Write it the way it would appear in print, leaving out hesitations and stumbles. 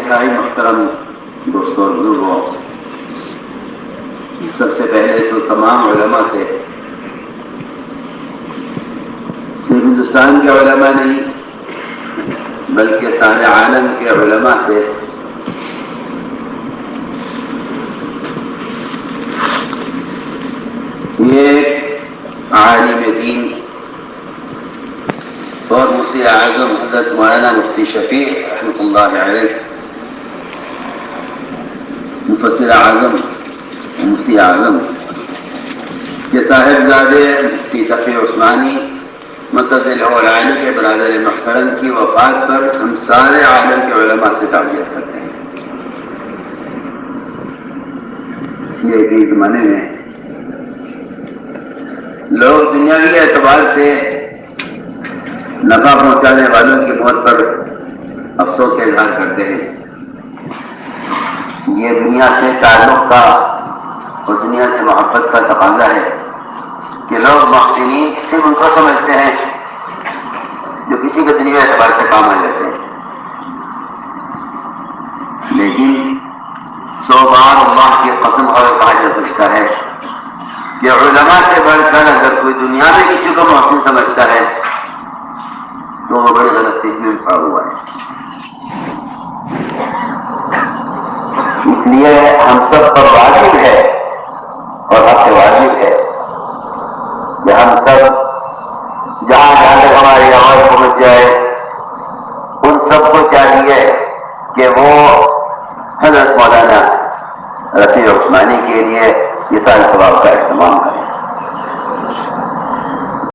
انتہائی محترم دوستوں اور بزرگوں، سب سے پہلے تو تمام علماء سے، صرف ہندوستان کے علماء نہیں بلکہ سارے عالم کے علماء سے یہ عالم دین اور مفتی اعظم حضرت مولانا مفتی شفیع رحمۃ اللہ علیہ، مفسر اعظم مفتی اعظم کے صاحبزادے مفتی تقی عثمانی متصل علی کے برادر محترم کی وفات پر ہم سارے عالم کے علماء سے تعزیت کرتے ہیں۔ یہ کہ زمانے میں لوگ دنیاوی اعتبار سے نفع پہنچانے والوں کی موت پر افسوس کا اظہار کرتے ہیں۔ یہ دنیا سے تعلق کا اور دنیا سے محبت کا تقاضا ہے کہ لوگ محسنین صرف ان کو سمجھتے ہیں جو کسی کے دنیا اعتبار سے کام آ جاتے ہیں، لیکن 100 بار اللہ کی قسم اور کہا جا سکتا ہے کہ علماء سے بڑھ کر اگر کوئی دنیا میں کسی کو محسن سمجھتا ہے تو وہ بڑی غلط فہمی میں پڑا ہوا ہے۔ اس لیے ہم سب پر واجب ہے اور حق واجب ہے کہ ہم سب جہاں جہاں تک ہماری آواز پہنچ جائے ان سب کو چاہیے کہ وہ حضرت مولانا رفیع عثمانی کے لیے یہ سارے ثواب کا